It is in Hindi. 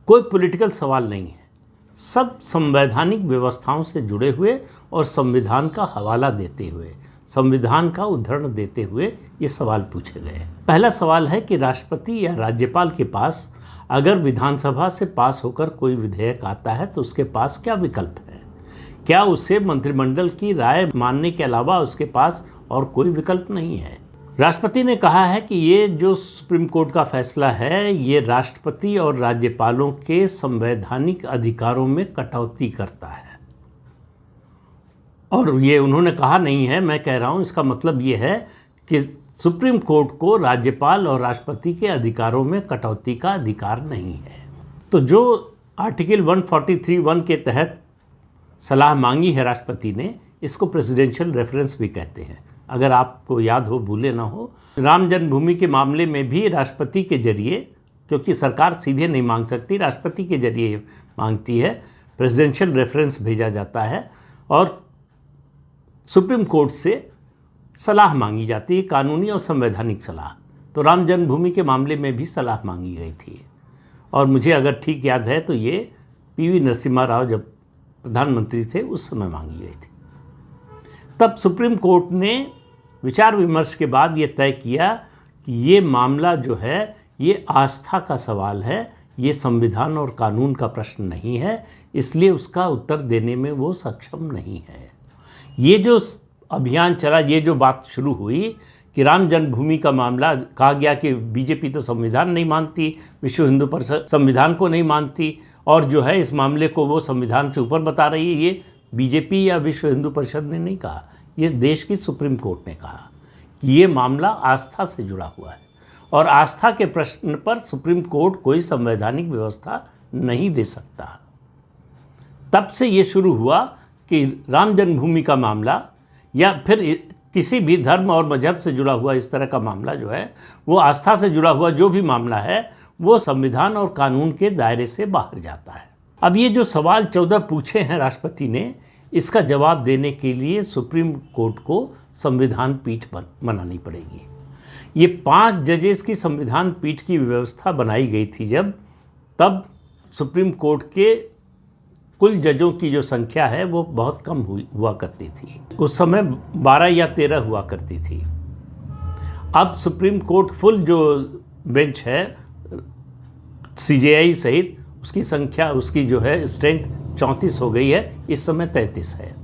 कोई पॉलिटिकल सवाल नहीं है, सब संवैधानिक व्यवस्थाओं से जुड़े हुए और संविधान का हवाला देते हुए, संविधान का उद्धरण देते हुए ये सवाल पूछे गए। पहला सवाल है कि राष्ट्रपति या राज्यपाल के पास अगर विधानसभा से पास होकर कोई विधेयक आता है तो उसके पास क्या विकल्प है? क्या उसे मंत्रिमंडल की राय मानने के अलावा उसके पास और कोई विकल्प नहीं है? राष्ट्रपति ने कहा है कि ये जो सुप्रीम कोर्ट का फैसला है ये राष्ट्रपति और राज्यपालों के संवैधानिक अधिकारों में कटौती करता है। और ये उन्होंने कहा नहीं है, मैं कह रहा हूँ, इसका मतलब ये है कि सुप्रीम कोर्ट को राज्यपाल और राष्ट्रपति के अधिकारों में कटौती का अधिकार नहीं है। तो जो आर्टिकल 143(1) के तहत सलाह मांगी है राष्ट्रपति ने, इसको प्रेसिडेंशियल रेफरेंस भी कहते हैं। अगर आपको याद हो, भूले ना हो, राम जन्मभूमि के मामले में भी राष्ट्रपति के जरिए, क्योंकि सरकार सीधे नहीं मांग सकती, राष्ट्रपति के जरिए मांगती है, प्रेसिडेंशियल रेफरेंस भेजा जाता है और सुप्रीम कोर्ट से सलाह मांगी जाती है, कानूनी और संवैधानिक सलाह। तो राम जन्मभूमि के मामले में भी सलाह मांगी गई थी और मुझे अगर ठीक याद है तो ये पीवी नरसिम्हा राव जब प्रधानमंत्री थे उस समय मांगी गई थी। तब सुप्रीम कोर्ट ने विचार विमर्श के बाद ये तय किया कि ये मामला जो है ये आस्था का सवाल है, ये संविधान और कानून का प्रश्न नहीं है, इसलिए उसका उत्तर देने में वो सक्षम नहीं है। ये जो अभियान चला, ये जो बात शुरू हुई कि राम जन्मभूमि का मामला, कहा गया कि बीजेपी तो संविधान नहीं मानती, विश्व हिंदू परिषद संविधान को नहीं मानती और जो है इस मामले को वो संविधान से ऊपर बता रही है। ये बीजेपी या विश्व हिंदू परिषद ने नहीं कहा, ये देश की सुप्रीम कोर्ट ने कहा कि ये मामला आस्था से जुड़ा हुआ है और आस्था के प्रश्न पर सुप्रीम कोर्ट कोई संवैधानिक व्यवस्था नहीं दे सकता। तब से ये शुरू हुआ कि राम जन्मभूमि का मामला या फिर किसी भी धर्म और मजहब से जुड़ा हुआ इस तरह का मामला जो है, वो आस्था से जुड़ा हुआ जो भी मामला है वो संविधान और कानून के दायरे से बाहर जाता है। अब ये जो सवाल 14 पूछे हैं राष्ट्रपति ने, इसका जवाब देने के लिए सुप्रीम कोर्ट को संविधान पीठ बनानी पड़ेगी। ये 5 जजेस की संविधान पीठ की व्यवस्था बनाई गई थी तब सुप्रीम कोर्ट के कुल जजों की जो संख्या है वो बहुत कम हुआ करती थी। उस समय 12 या 13 हुआ करती थी। अब सुप्रीम कोर्ट फुल जो बेंच है CJI सहित, उसकी संख्या, उसकी जो है स्ट्रेंथ 34 हो गई है, इस समय 33 है।